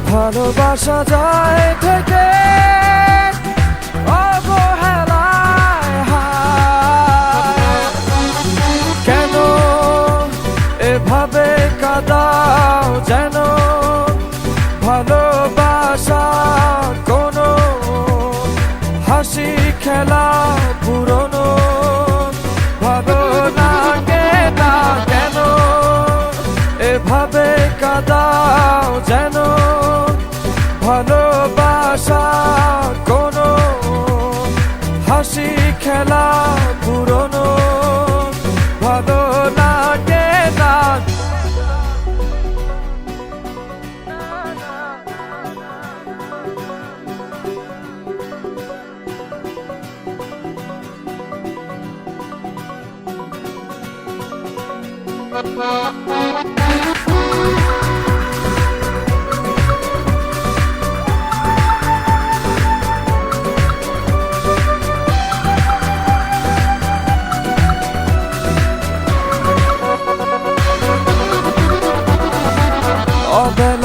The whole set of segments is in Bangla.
ভালোবাসা যায় থেকে অবহেলায় কেন এভাবে কাঁদাও যেন ভালোবাসা কোনো হাসি খেলা পুরনো ভালো লাগে না কেন এভাবে কাঁদাও যেন ভালোবাসা কোনো হাসি খেলা পুরনো ভালো লাগে না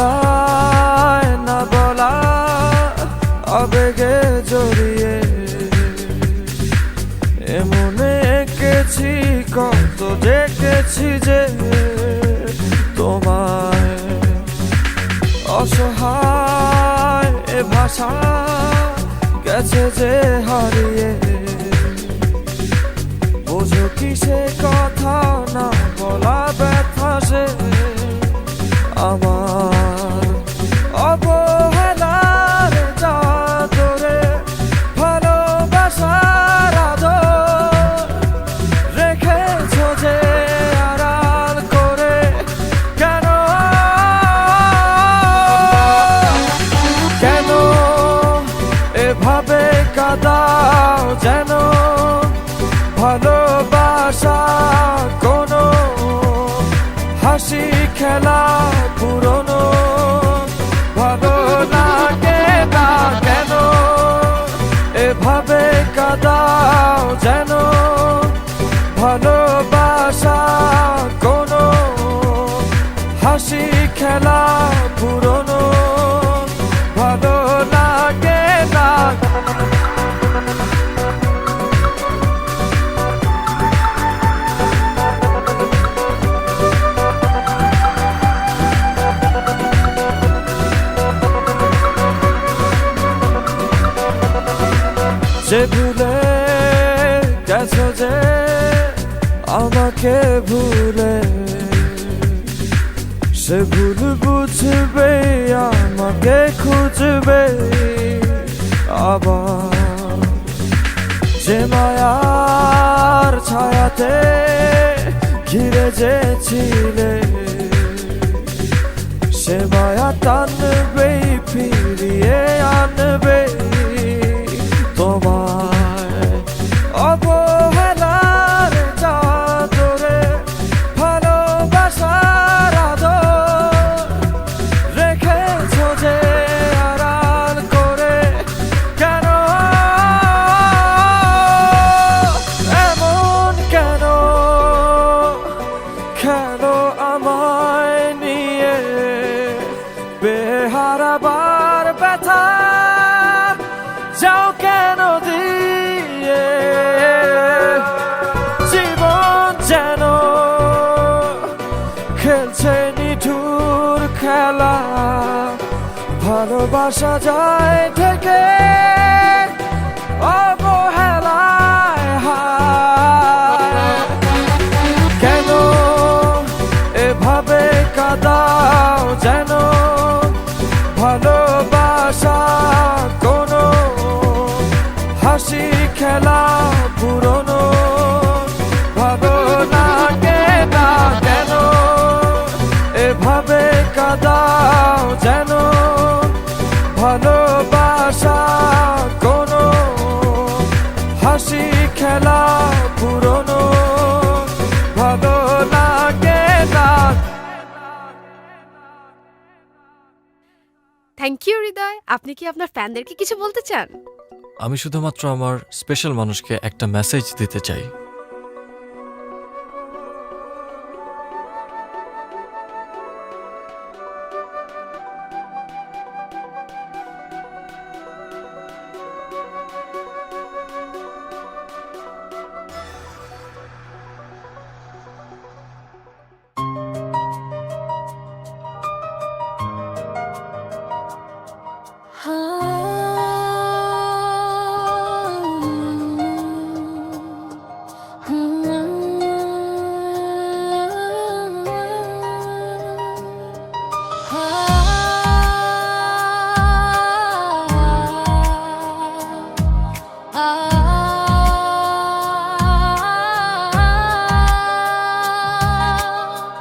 অবেলায় না বলা আবেগে জড়িয়ে এমনে এঁকেছি কত দেখেছি যে তোমায় অসহায় এ ভাষা গেছে যে হারিয়ে বোঝো কি সে কথা না বলা ব্যথা সে আমার অবহেলার চাদরে ভালোবাসার আদর রেখেছো যে আড়াল করে কেন কেন এভাবে কাঁদাও যেন ভালোবাসা কোনো হাসি খেলা পুরনো ভালো লাগে না কেন এভাবে কাঁদাও যেন ভালোবাসা কোনো হাসি খেলা পুরনো ভালো লাগে না যে ভুলে গেছো যে আমাকে ভুলে সে ভুল বুঝবে আমাকে খুঁজবে আবার যে মায়ার ছায়াতে ঘিরে যে ছিলে সে মায়া টানবে ফিরিয়ে আনবে তোমায় অবহেলার চাদরে ভালোবাসার আদর রেখেছো যে আড়াল করে কেন এমন কেন কেন আমায় নিয়ে বেহারাবার ব্যথা যাও কেন দিয়ে জীবন যেন খেলছে নিঠুর খেলা ভালোবাসা যায় থেকে অবহেলা হাসি খেলা পুরনো ভালো লাগে না কেন এভাবে কাঁদাও যেন ভালোবাসা কোনো হাসি খেলা পুরনো ভালো লাগে না। থ্যাংক ইউ হৃদয়। আপনি কি আপনার ফ্যানদেরকে কিছু বলতে চান? আমি শুধুমাত্র আমার স্পেশাল মানুষকে একটা মেসেজ দিতে চাই।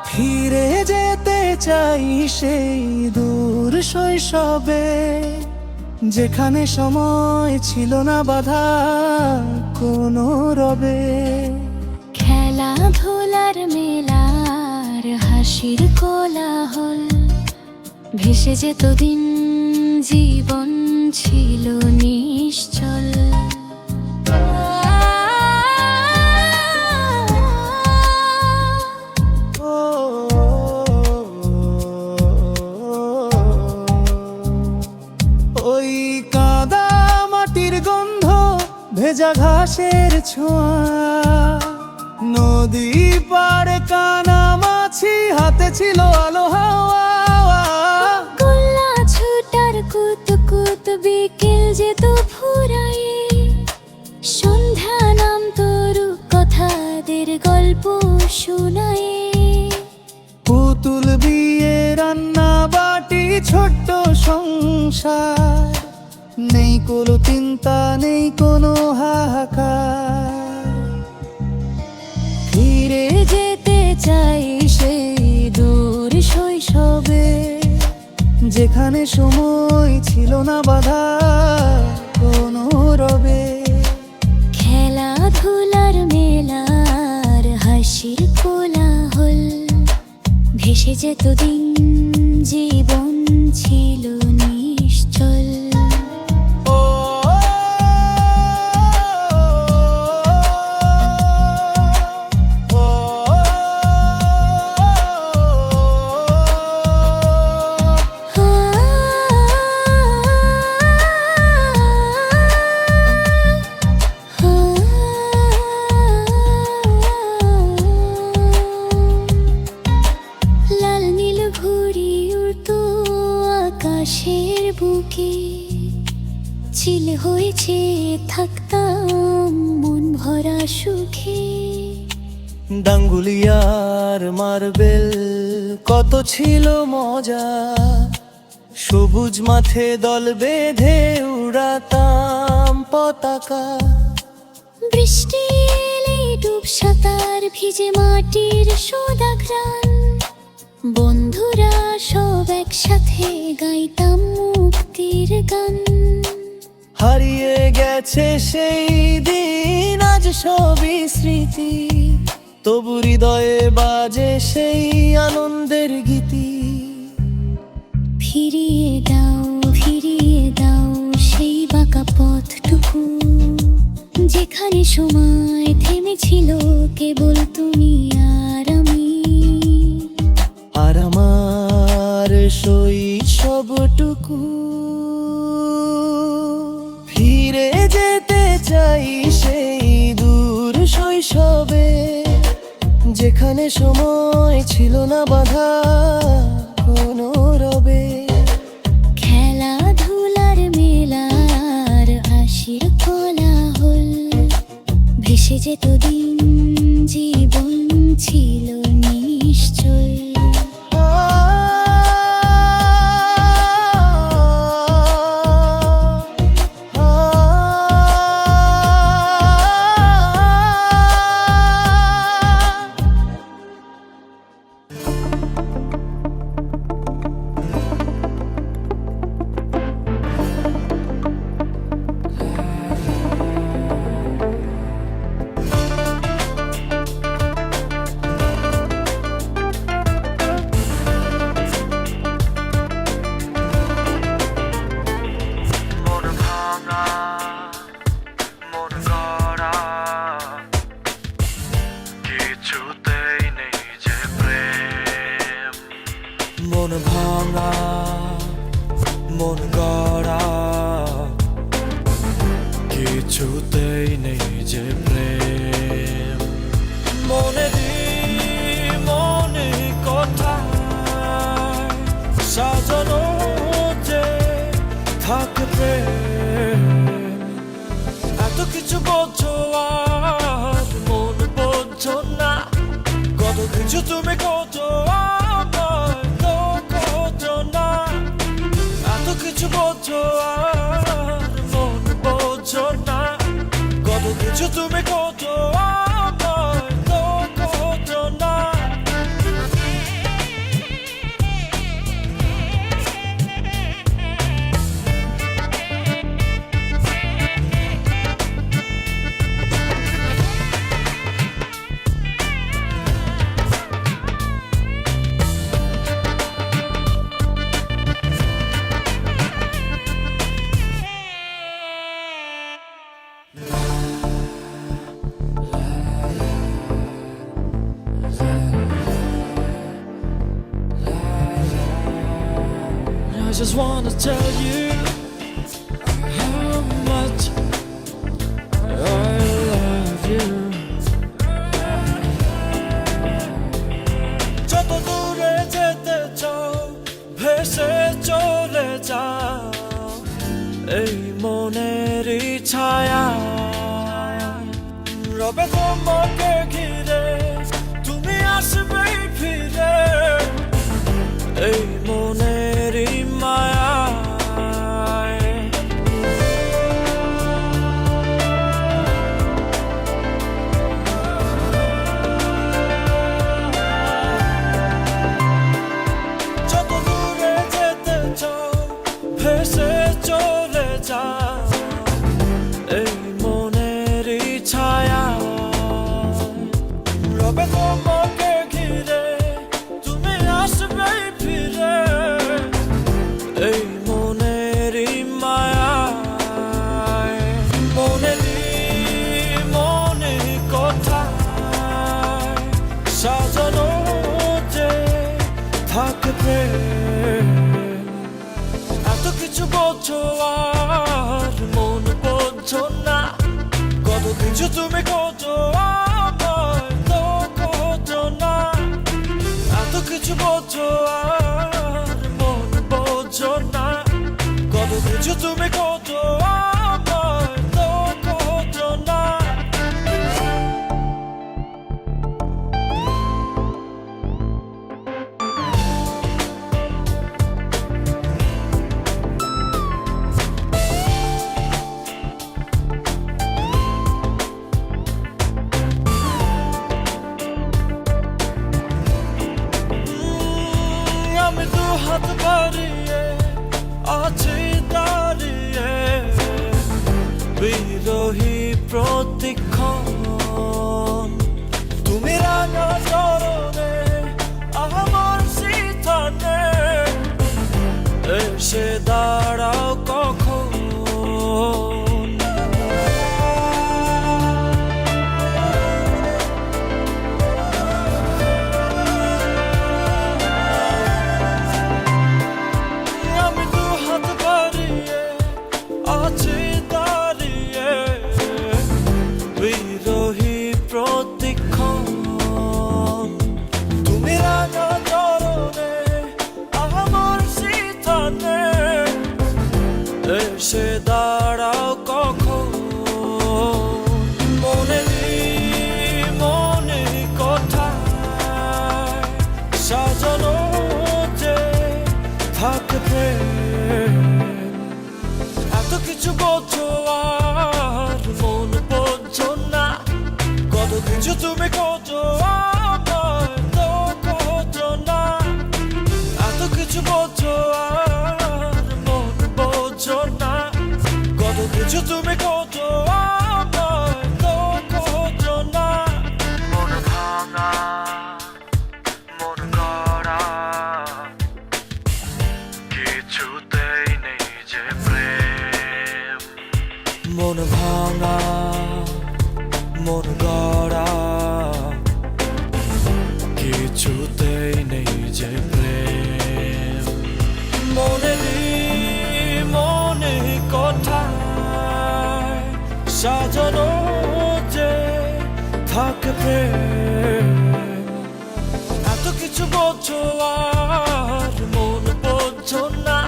ফিরে যেতে চাই সেই দূর শৈশবে, যেখানে সময় ছিল না বাধা কোনো রবে। খেলাধুলার মেলার হাসির কোলাহল, ভেসে যেত দিন জীবন ছিল নিশ্চল। ওই কাদা মাটির গন্ধ, ভেজা ঘাসের ছোঁয়া, নদী পাড়ে কানামাছি, হাতে ছিল আলো হাওয়া। গোল্লা ছুটার কুত কুত বিকেল যেত ফুরায়ে, সন্ধ্যা নাম তরু কথাদের গল্প শোনায়ে। পুতুল বিয়ে রান্না বাটি ছোট্ট সংসার, নেই কোনো চিন্তা নেই কোনো হাহাকার। ফিরে যেতে চাই সেই দূর শৈশবে, যেখানে সময় ছিল না বাধা কোনো রবে। খেলাধুলার মেলার হাসির কোলাহল, ভেসে যেত দিন জীবন ছিল নিশ্চল। লাল নীল ঘুড়ি উড়তো আকাশের বুকে, চিল হয়েছে থাকতাম মন ভরা সুখে। ডাঙ্গুলিয়ার মার্বেল কত ছিল মজা, সবুজ মাঠে দল বেঁধে উড়াতাম পতাকা। বৃষ্টি এলে ডুব সাঁতার ভিজে মাটির সোদা ঘ্রাণ, বন্ধুরা সব একসাথে গাইতাম মুক্তির গান। হারিয়ে গেছে সেই দিন, আজ সবই স্মৃতি, তবু হৃদয়ে বাজে সেই আনন্দের গীতি। ফিরিয়ে দাও সেই বাঁকা পথটুকু, যেখানে সময় থেমেছিল কেবল তুমি আর আমি। আর আমার শৈশবটুকু, ফিরে যেতে চাই সেই দূর শৈশবে, যেখানে সময় ছিল না বাধা কোনো রবে। খেলাধুলার মেলার হাসির কোলাহল, ভেসে যেত দিন জীবন ছিল নিশ্চল। কিছু বোঝো আর মন বোঝো না, কত কিছু তুমি খোঁজো আমায় তো খোঁজো না। এত কিছু বোঝো আর মন বোঝো না, কত কিছু তুমি খোঁজো আমায় তো খোঁজো না। I just wanna tell you how much I love you. যত দূরে যেতে চাও ভেসে চলে যাও এই মনেরই ছায়া, রবে তোমাকে ঘিরে তুমি আসবেই ফিরে এই মনেরই মায়ায়। যত দূরে যেতে চাও ভেসে চলে যাও এই মনেরই ছায়া, রবে তোমাকে ঘিরে তুমি আসবেই ফিরে এই মনেরই মায়ায়। মনে কোথায় সাজানো যে থাকে প্রেম, এত কিছু বোঝো আর মন বোঝো না, কত কিছু তুমি খোঁজো আমায় তো খোঁজো না। এত কিছু বোঝো আর মন বোঝো না, কত কিছু তুমি খোঁজো আমায় তো খোঁজো না। আমি দু হাত বাড়িয়ে আছি দাঁড়িয়ে বিরোহী প্রতিক্ষণ, তুমি রাঙা চরণে আমার সিথানে এসে দাঁড়াও কখন। আমি দু হাত বাড়িয়ে আছি দাঁড়িয়ে বিরোহী প্রতিক্ষণ, তুমি রাঙা চরণে আমার সিথানে এসে দাঁড়াও কখন। মনে কোথায় সাজানো যে থাকে প্রেম, এত কিছু বোঝো আর মন বোঝো না, কত কিছু তুমি খোঁজো আমায় তো খোঁজো না। এত কিছু বোঝো আর মন বোঝো না, কত কিছু তুমি খোঁজো আমায় তো খোঁজো না। মন ভাঙা মন গড়া কিছুতেই নেই যে প্রেম, মন ভাঙা মন গড়া কিছুতেই নেই যে প্রেম। মনে কোথায় সাজানো যে থাকে প্রেম, এত কিছু বোঝো আর মন বোঝো না,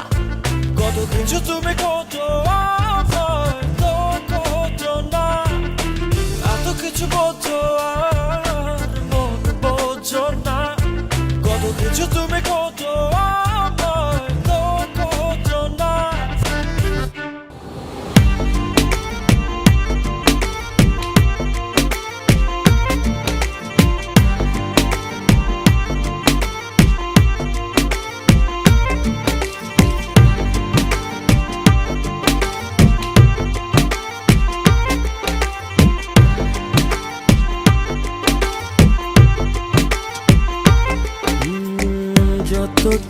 কত কিছু তুমি খোঁজো আমায় তো খোঁজো না।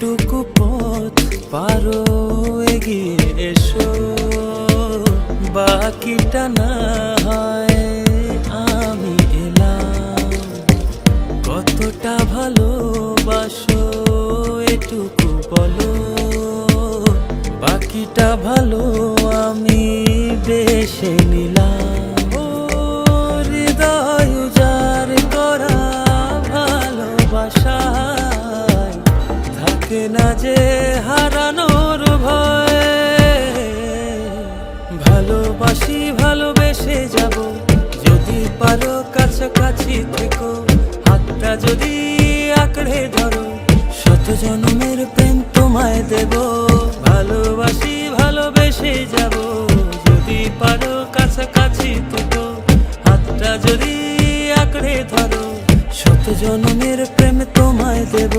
যেটুকু পথ পারো এগিয়ে এসো, বাকিটা না হয় আমি এলাম। কতটা ভালোবাসো এটুকু বলো, বাকিটা ভালো আমি বেশে নিলাম। ও হৃদয় উজাড় করা ভালোবাসায় থাকে না যে হারানোর ভয়। ভালোবাসি ভালোবেসে যাব, যদি পারো কাছাকাছি থেকো, হাতটা যদি আঁকড়ে ধরো, শত জন্মের প্রেম তোমায় দেব। ভালোবাসি ভালোবেসে যাব, যদি পারো কাছাকাছি থেকো, হাতটা যদি আঁকড়ে ধরো, শত জন্মের প্রেম তোমায় দেব।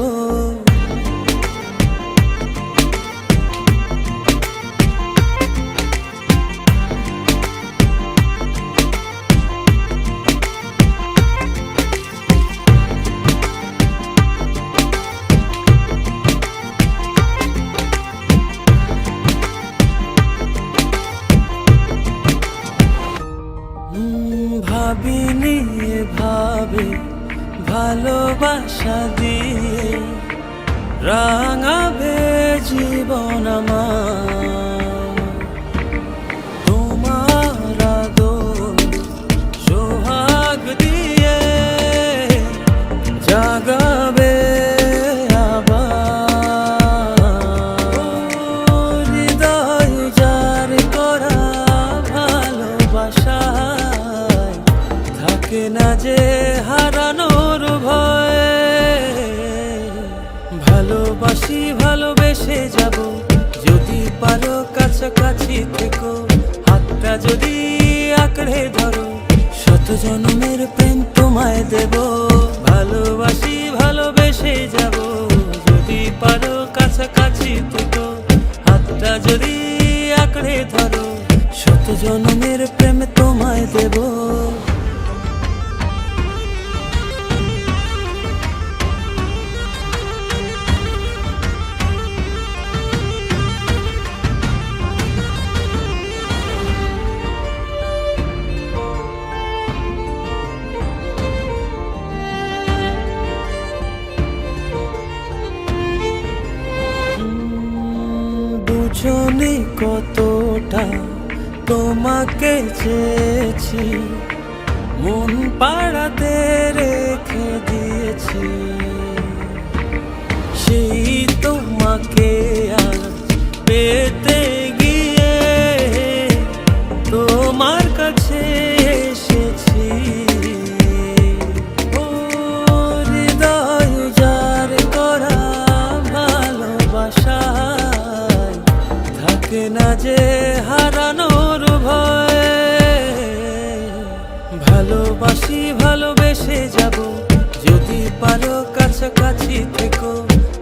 ভাবিনি ভাবে ভালোবাসা দিয়ে রাঙাবে জীবন আমার। তোমার আদর সোহাগ দিয়ে জাগাবে আবার। হৃদয় উজাড় করা ভালোবাসায় থাকে না যে হারানোর ভয়। ভালোবাসি ভালোবেসে যাব, যদি পারো কাছাকাছি থেকো, হাতটা যদি আঁকড়ে ধরো, শত জন্মের প্রেম তোমায় দেব। ভালোবাসি ভালোবেসে যাব, যদি পারো কাছাকাছি থেকো, হাতটা যদি আঁকড়ে ধরো, শত জন্মের প্রেম তোমায় দেব। বুঝনি কতটা তোমাকে চেয়েছি, মন পাড়াতে রেখে দিয়েছি। সেই তোমাকে আজ পেতে গিয়ে তোমার কাছে এসেছি। ও হৃদয় উজাড় করা ভালোবাসায় থাকে না যে হারানোর ভয়। ভালোবাসি ভালোবেসে যাব, যদি পারো কাছাকাছি থেকো,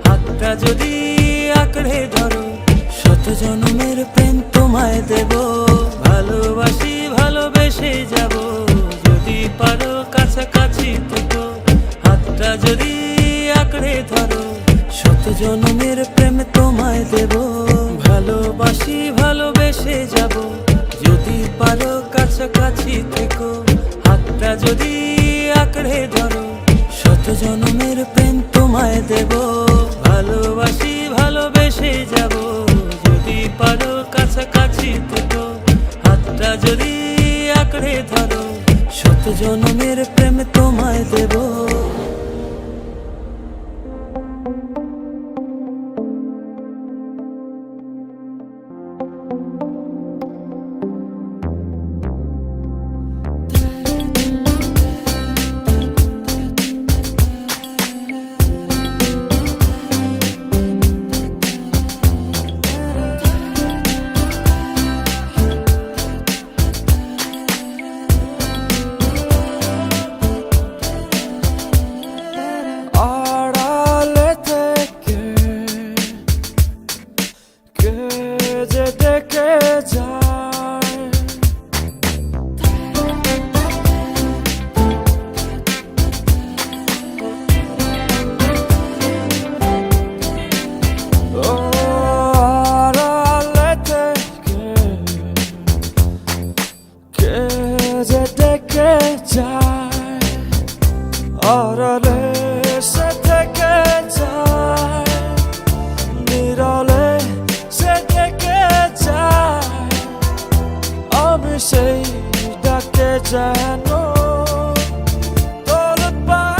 হাতটা যদি আঁকড়ে ধরো, শত জন্মের প্রেম তোমায় দেব। ভালোবাসি ভালোবেসে যাব, যদি পারো কাছাকাছি থেকো, হাতটা যদি আঁকড়ে ধরো, শত জন্মের প্রেম তোমায় দেব। ভালোবাসি ভালোবেসে যাব, যদি পারো কাছাকাছি থেকো, হাতটা যদি আঁকড়ে ধরো, শত জন্মের প্রেম তোমায় দেব। ভালোবাসি ভালোবেসে যাব, যদি পারো কাছাকাছি থেকো, হাতটা যদি আঁকড়ে ধরো, শত জন্মের প্রেম তোমায় দেব। আড়ালে সে থেকে যায়, নিরলে সে থেকে যায়, আমি সেই ডাকে যেন তোলপাড়।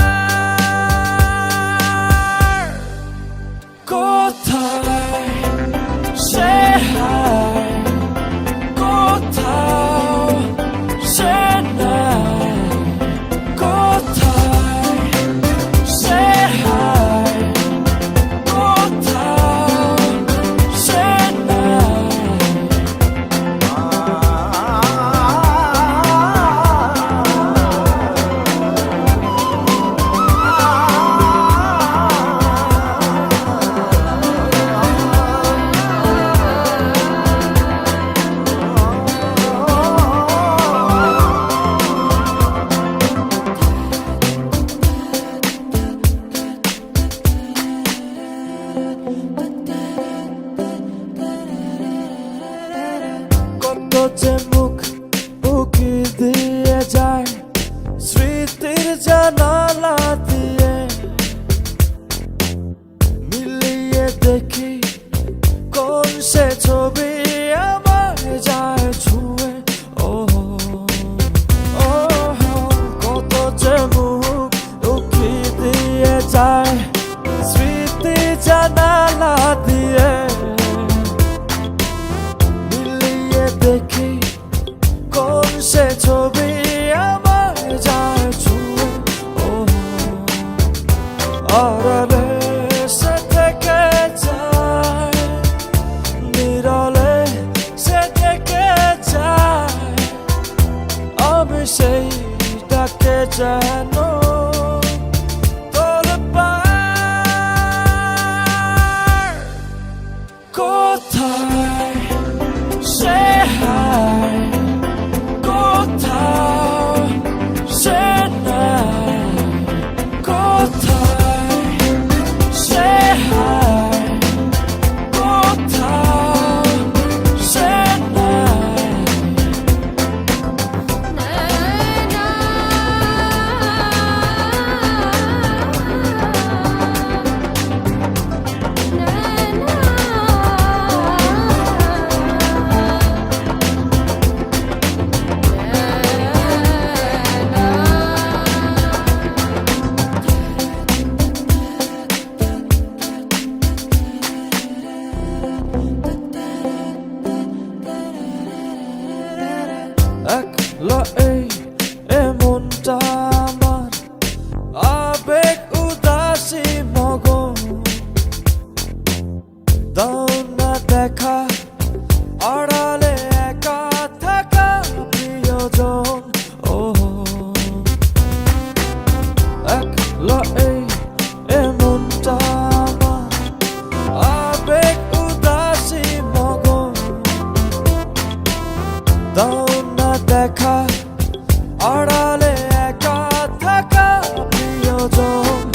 কোথায় সে হায়, কোথাও সে নাই, কোথায় সে হায়, কোথাও সে নাই। কত যে মুখ উকি দিয়ে যায় স্মৃতির জানালা দিয়ে, মিলিয়ে দেখি কোন সে ছবি আমার যায় ছুঁয়ে। ও ও কত যে মুখ উকি দিয়ে যায় স্মৃতি জানালা দিয়ে, মিলিয়ে দেখি কোন সে ছবি আমার যায় ছুঁয়ে। ও আড়ালে সে থেকে যায়, নিরলে সে থেকে যায়, আমি সেই ডাকে যেন তোলপাড়। কোথায় সে হায়, কোথাও সে নাই, কোথায় সে হায়, কোথাও সে নাই। একলা এই এমনটা আমার, আবেগ উদাসী মগন, দাও না দেখা আড়ালে একা থাকা প্রিয়জন। ও একলা এই এমনটা আমার, আবেগ উদাসী মগন, দাও না দেখা আড়ালে একা থাকা প্রিয়জন।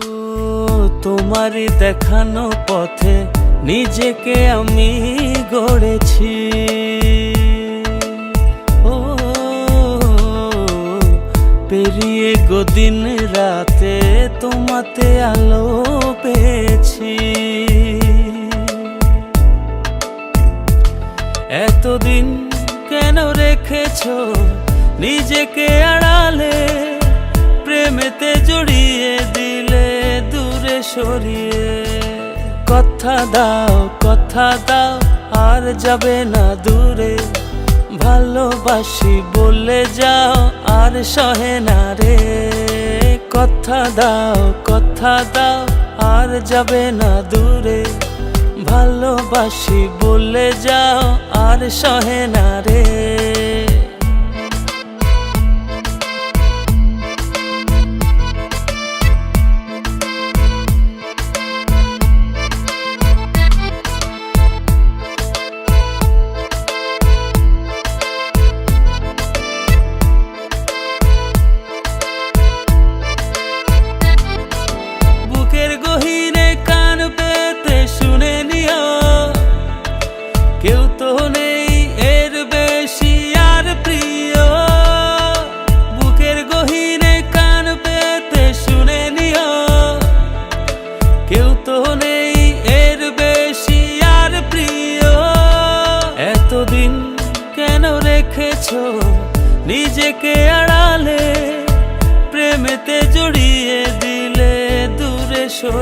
ও তোমারই দেখানো পথে নিজেকে আমি গড়েছি। ও পেরিয়ে গদিন রাতে তোমাতে আলো পেয়েছি। এতদিন কেন রেখেছো নিজেকে আড়ালে, প্রেমেতে জড়িয়ে দিলে দূরে সরিয়ে। কথা দাও আর যাবে না দূরে, ভালোবাসি বলে যাও আর সহে না রে। কথা দাও আর যাবে না দূরে, ভালোবাসি বলে যাও আর সহে না রে।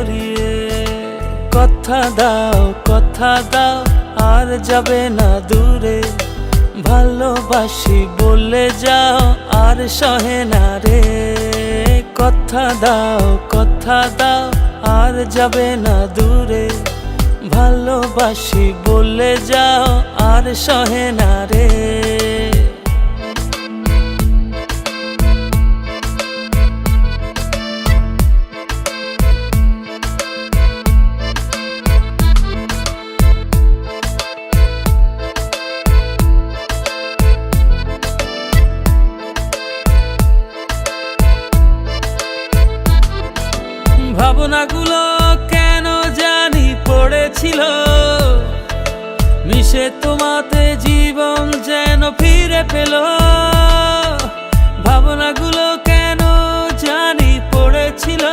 সরিয়ে। কথা দাও আর যাবে না দূরে, ভালোবাসি বলে যাও আর সহে না রে। কথা দাও আর যাবে না দূরে, ভালোবাসি বলে যাও আর সহে না রে। ভাবনাগুলো কেন জানি পড়েছিল, মিশে তোমাতে জীবন যেন ফিরে পেল। ভাবনাগুলো কেন জানি পড়েছিল,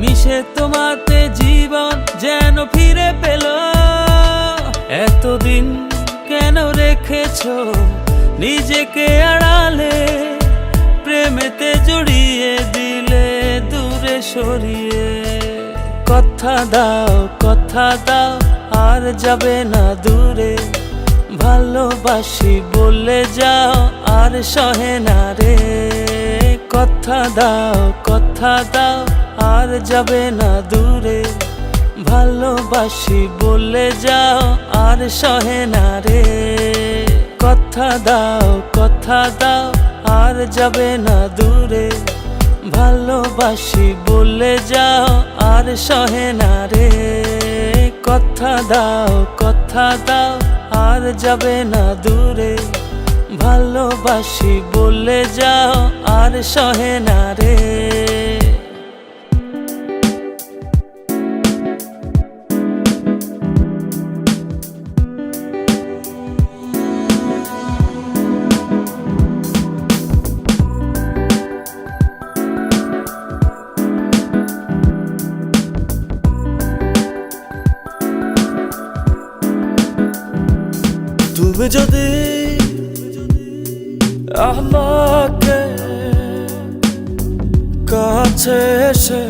মিশে তোমাতে জীবন যেন ফিরে পেল। এতদিন কেন রেখেছো নিজেকে আড়ালে, প্রেমেতে জড়িয়ে দিলে দূরে সরিয়ে। কথা দাও আর যাবে না দূরে, ভালোবাসি বলে যাও আর সহে না রে। কথা দাও আর যাবে না দূরে, ভালোবাসি বলে যাও আর সহে না রে। কথা দাও আর যাবে না দূরে, ভালোবাসি বলে যাও আর সহে না রে। কথা দাও আর যাবে না দূরে, ভালোবাসি বলে যাও আর সহে না রে। তুমি যদি আমাকে কাছে এসে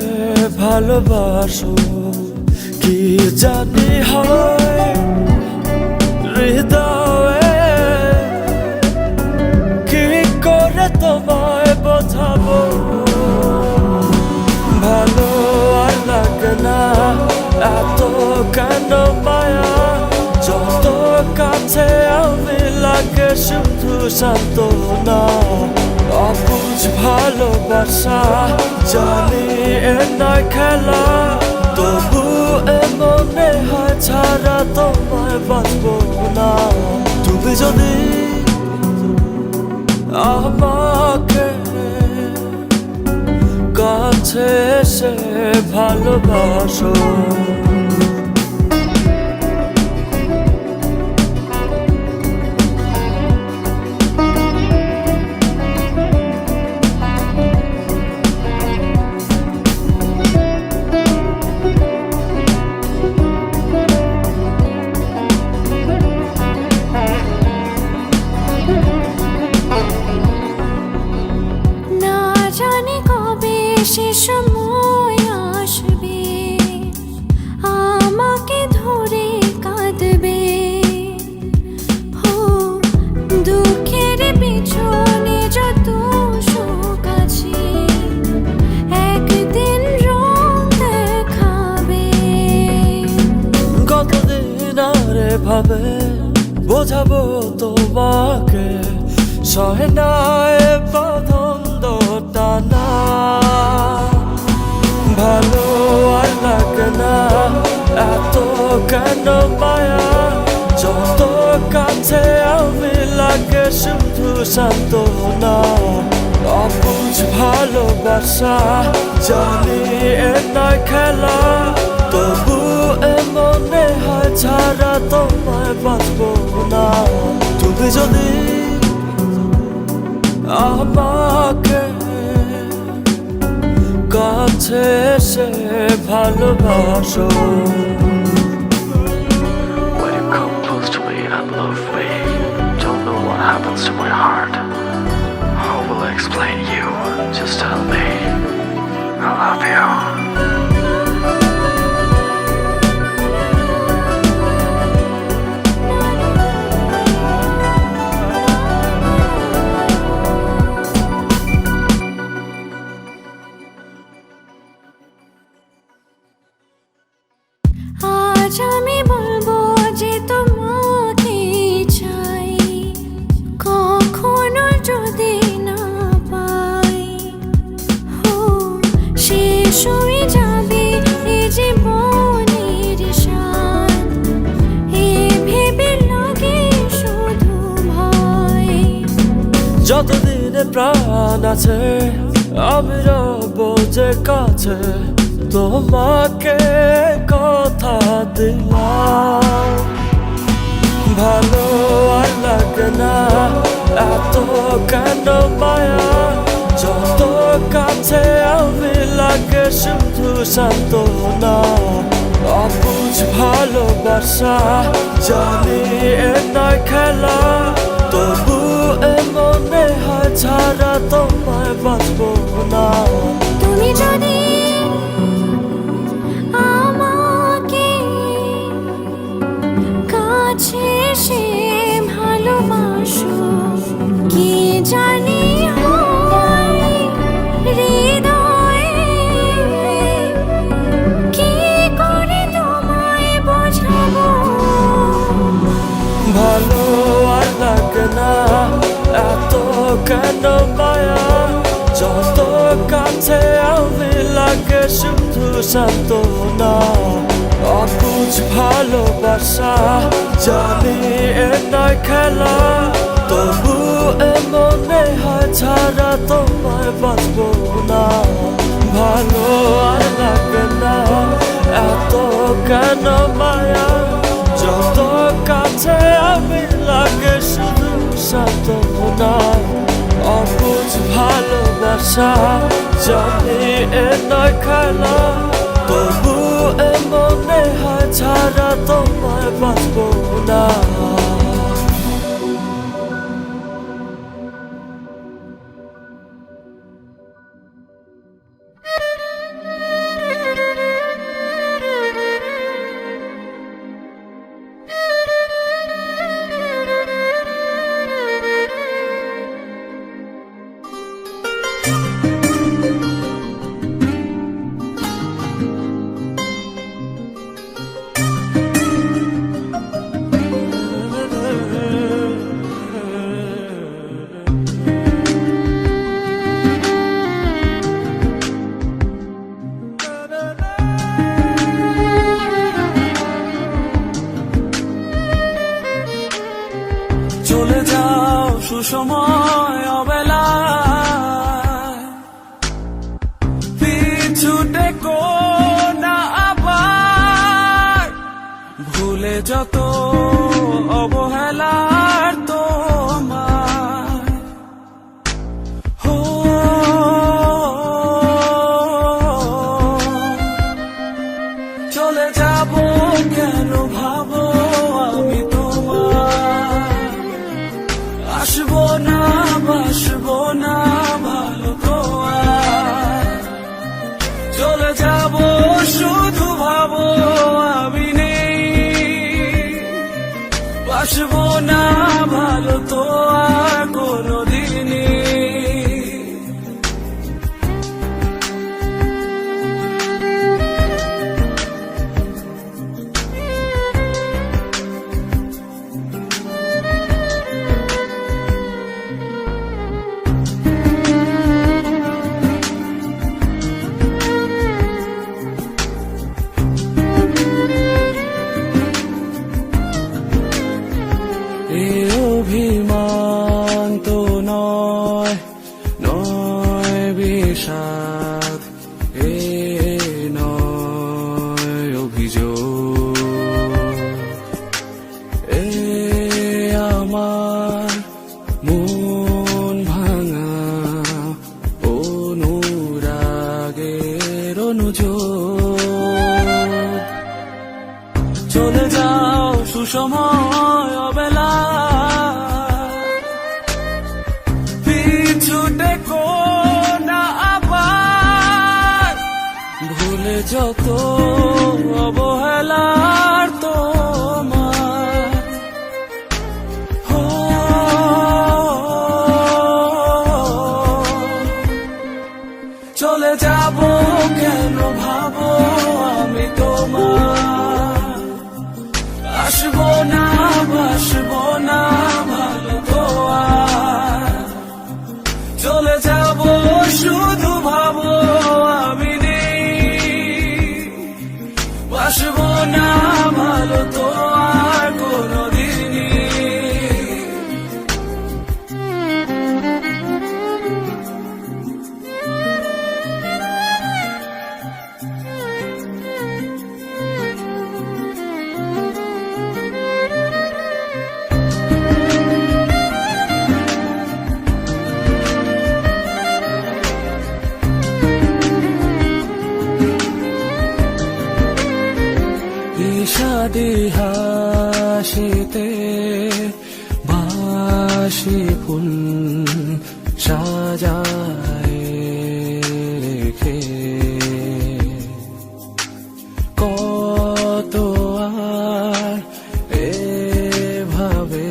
ভালোবাসো, কি জানি হয় হৃদয়ে, কি করে তোমায় বোঝাবো। ভালো আর লাগে না এত কেন মায়া, যত কাছে আমি লাগে শুধু সান্ত্বনা। অবুঝ ভালোবাসা জানি এ নয় খেলা, তবু এ মনে হয় ছাড়া তোমায় বাঁচবো না। তুমি যদি আমাকে কাছে এসে ভালোবাসো, সে সময় আসবে আমাকে ধরে কাঁদবে। হো দুঃখের পিছনে যত সুখ আছে, একদিন রং দেখাবে। কতদিন আর ভাবে বোঝাবো তোমাকে, সহে না এ বাঁধন টানা। ভালো আর লাগে না এত কেন মায়া, যত কাছে আমি লাগে শুধু সান্ত্বনা। অবুঝ ভালোবাসা জানি এ নয় খেলা, তবু এ মনে হয় ছাড়া তোমায় বাঁচবো না। তুমি যদি আমাকে কাছে এসে ভালোবাসো। When you come close to me and love me, don't know what happens to my heart. How will I explain you? Just tell me. I love you. আজ আমি বলবো যে তোমাকে চাই, কখনো যদি না পাই, শেষ হয়ে যাবে এ জীবনের সাথ, এ ভেবে লাগে শুধু ভয়। যতদিনে প্রাণ আছে আমি রব যে কাছে, তোমাকে কথা দিলাম। ভালো আর লাগে না এত কেন মায়া, যত কাছে আমি লাগে শুধু সান্ত্বনা। অবুঝ ভালোবাসা জানি এ নয় খেলা, তবু এ মনে হয় ছাড়া তোমায় বাঁচবো না। তুমি যদি আমাকে কাছে এসে ভালোবাসো, কি জানি হয় হৃদয়ে, কি করে তোমায় বোঝাবো। ভালো আর লাগে না এত কেন মায়া, যত কাছে আমি লাগে শুধু সান্ত্বনা। অবুঝ ভালোবাসা জানি এ নয় খেলা, তবু এ মনে হয় ছাড়া তোমায় বাঁচবো না। ভালো আর লাগে না এত কেন মায়া, যত কাছে আমি লাগে শুধু সান্ত্বনা। অবুঝ ভালোবাসা জানি এ নয় খেলা, তবু এ মনে হয় ছাড়া তোমায় বাঁচবো না। চলে যাও সুসময় অবেলায়, পিছু ডেকো না আবার, ভুলে যত অবহেলার তোমার। চলে যাব কেন ভাবো আমি তোমার, আসবো না বাসবো না ভালো তো আর। চলে যাব শুধু ভাবো আমি নেই, বাসবো না ভালো তো আর কোনোদিনই। এ অভিমান তো নয়, নয় বিষাদ, এ নয় অভিযোগ, এ আমার মন ভাঙা অনুরাগের অনুযোগ। চলে যাও সুসময় অবেলা, পিছু ডেকো না আবার, যত অবহেলার তোমার ও, চলে যাব কেন ভাবো আমি তোমার আসবো না বাসবো না ভালো তো আর চলে যাব শুধু ভাবো আমি নেই বাসবো না ভালো তো আর কোনোদিনই বিষাদি হাসিতে বাসি ফুল সাজায় রেখে কত আর এভাবে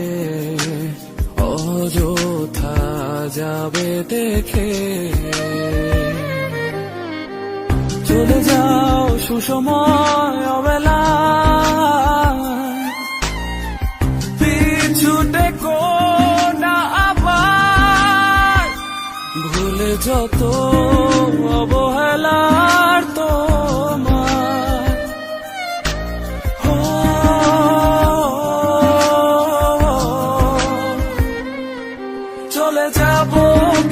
অযথা যাবে দেখে চলে যাও সুসময় অবেলা পিছুটে না আবার ভুলে যত অবহেলার তোমার ও, চলে যাব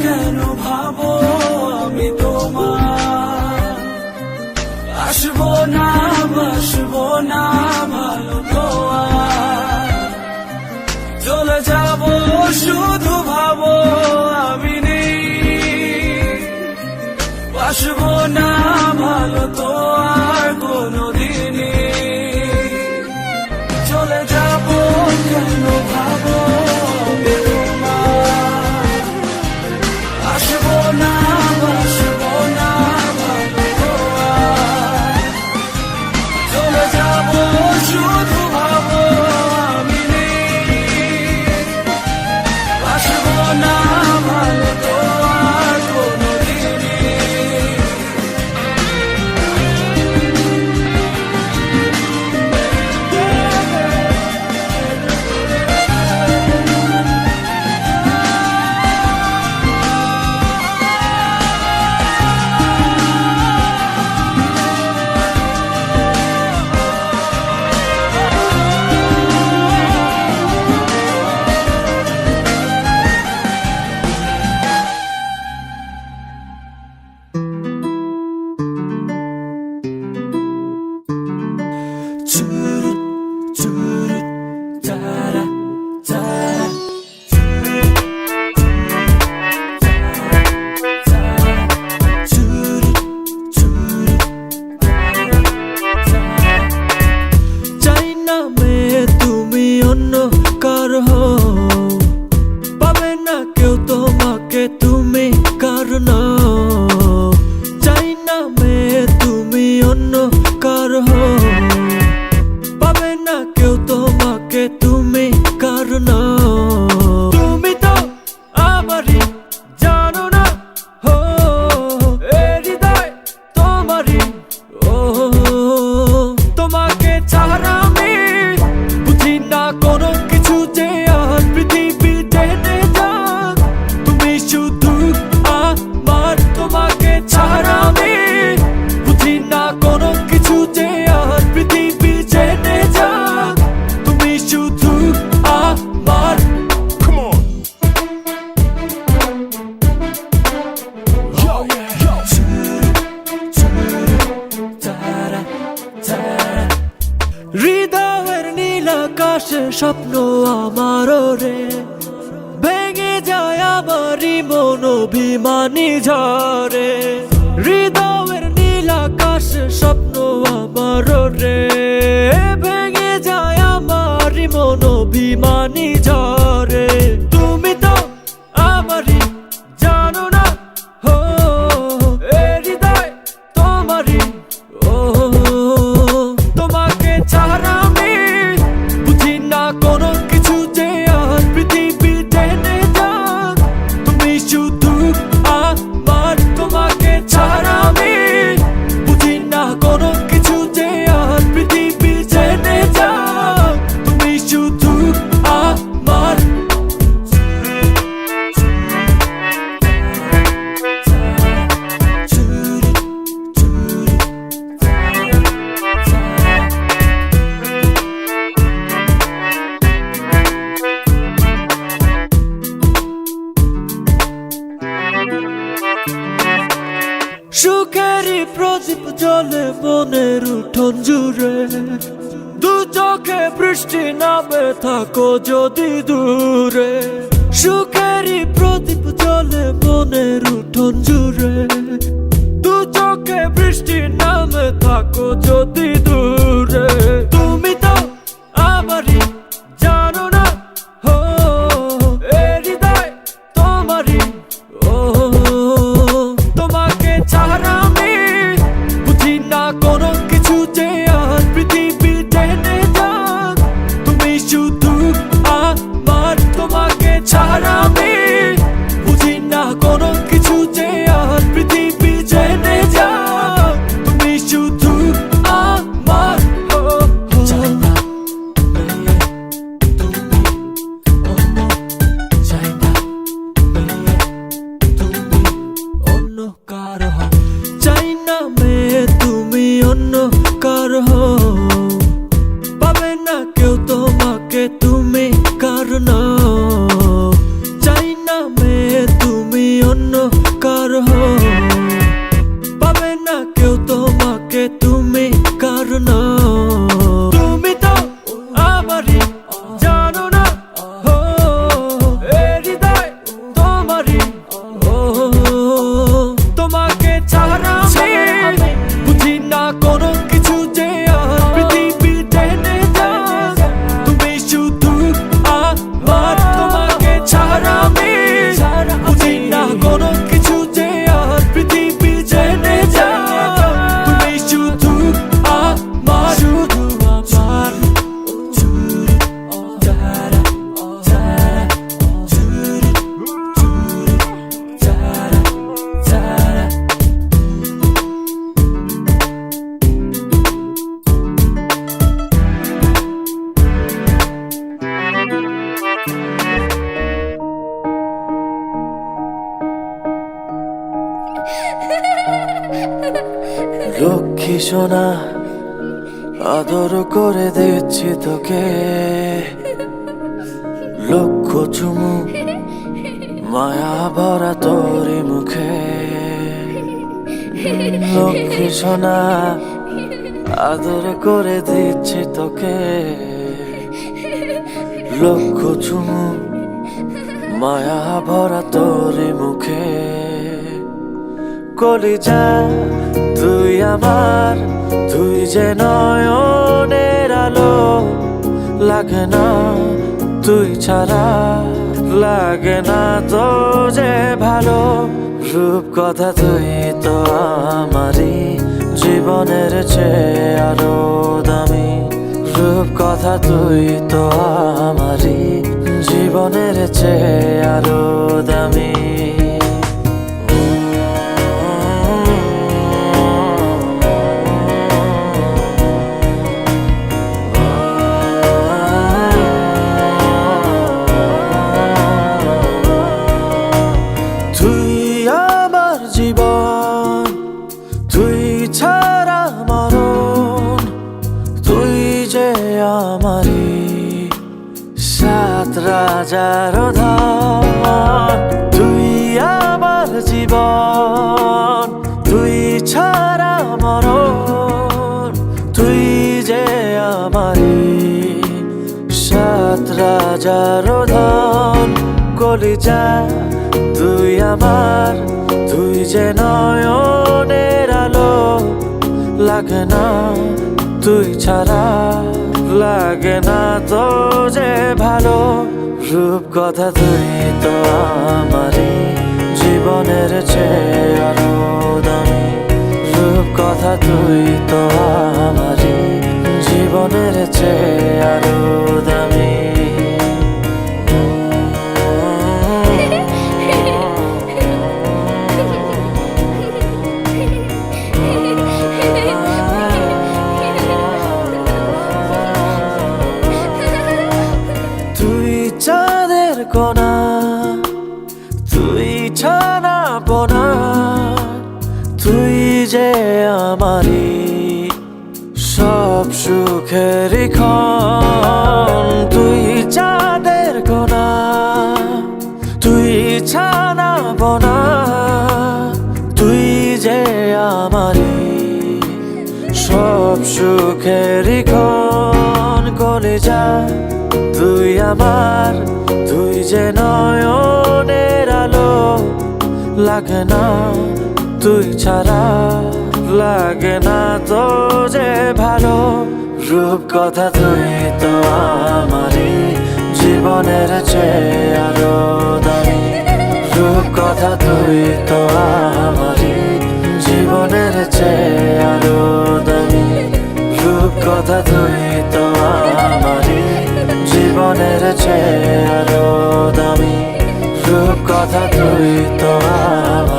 কেন ভাবো আমি তোমার আসবো না বাসবো না ভালো তো আর চলে যাব শুধু ভাবো আমি নেই বাসবো না ভালো তো আর কোনোদিনই চলে যাব কেন ভাবো আমি তোমার আসবো না বাসবো না ভালো তো আর চলে যাব শুধু ভাবো আমি নেই বাসবো না ভালো তো আর কোনোদিনই চাই না মেয়ে তুমি অন্য কার হও পাবে না কেউ তোমাকে তুমি কারণ চাই না মেয়ে তুমি অন্য কার হও পাবে না কেউ তোমাকে তুমি কারণ তুমি তো আমারই জানো না হো এ হৃদয় তোমারই ও তোমাকে ছাড়া আমি বুঝি না কোনো কিছু যে আর পৃথিবী জেনে যাক তুমি শুধু আমার তোমাকে ছাড়া আমি বুঝি না কোনো কিছু যে আর পৃথিবী জেনে যাক তুমি শুধু আমার হৃদয়ের নীল আকাশে স্বপ্ন আমার রে ভেঙে যায় আমারই মন অভিমানী ঝরে হৃদয়ের নীল আকাশে স্বপ্ন আমার রে ভেঙে যায় আমারই মন অভিমানী ঝরে তুমি তো আমারই জানো না হো এ হৃদয় তোমারই ও মনের উঠোন জুড়ে, দু চোখে বৃষ্টি নামে থাকো যদি দূরে, সুখেরই প্রদীপ জ্বলে মনের উঠোন জুড়ে, দু চোখে বৃষ্টি নামে থাকো যদি দূরে। তুমি তো আমারই জানো না, হো এ হৃদয় তোমারই, ও তোমাকে ছাড়া আমি বুঝি না কোনো কিছু যে আর পৃথিবী টেনে যাক, তুমি শুধু আমার, তোমাকে ছাড়া আমি বুঝি না কোনো কিছু যে আর পৃথিবী টেনে যাক, তুমি শুধু আমার। চাই না তুমি অন্য, চাই না তুমি অন্য কারো, চাই না মেয়ে তুমি অন্য কারো, পাবে না কেউ তোমাকে তুমি কারণ, চাই না মেয়ে তুমি অন্য কারো, পাবে না কেউ তোমাকে তুমি কারণ। তুমি তো আমারই জানো না, হো এ হৃদয় তোমারই, ও তোমাকে ছাড়া আমি বুঝি না কোনো কিছু যে আর পৃথিবী টেনে যাক, তুমি শুধু আমার, তোমাকে ছাড়া আমি বুঝি না কোনো কিছু যে আর পৃথিবী টেনে যাক, তুমি শুধু আমার, শুধু আমার। লক্ষ্মী সোনা আদর করে দিচ্ছি তোকে, লক্ষ চুমু মায়া ভরা তোরি মুখে, লক্ষ্মী সোনা আদর করে দিচ্ছি তোকে, লক্ষ চুমু মায়া ভরা তোরি মুখে। কলিজা তুই আমার, তুই যে নয়নের আলো, লাগে না তুই ছাড়া, লাগে না তো যে ভালো, রূপ কথা তুই তো আমারই, জীবনের চেয়ে আরো দামি, রূপ কথা তুই তো আমারই, জীবনের চেয়ে আরো দামি। জীবন তুই ছাড়া মরণ, তুই যে আমারি সাত রাজার ধন, তুই আমার জীবন তুই ছাড়া মরণ, তুই যে আমারি সাত রাজার ধন। কলিজা তুই আমার, তুই যে নয়নের আলো, লাগে না তুই ছাড়া, লাগে না তো যে ভালো, রূপ কথা তুই তো আমারই, জীবনের চেয়ে আরো দামি, রূপ কথা তুই তো আমারই, জীবনের চেয়ে আরো দামি। চাঁদের কোনা তুই ছানা পোনা, তুই যে আমারি সব সুখের ক্ষণ, তুই চাঁদের কোনা তুই ছানা পোনা, তুই যে আমারি সব সুখেরই ক্ষণ কলিজা তুই আমার, তুই যে নয়নের আলো, লাগে না তুই ছাড়া, লাগে না তো যে ভালো। রূপ কথা তুই তো আমারই জীবনের চেয়ে আরো দামি, রূপ কথা তুই তো আমারই জীবনের চেয়ে আরো দামি, রূপ কথা তুই তো আমারই জীবনের চেয়ে আরো দামি, রূপ কথা তুই তো আমার।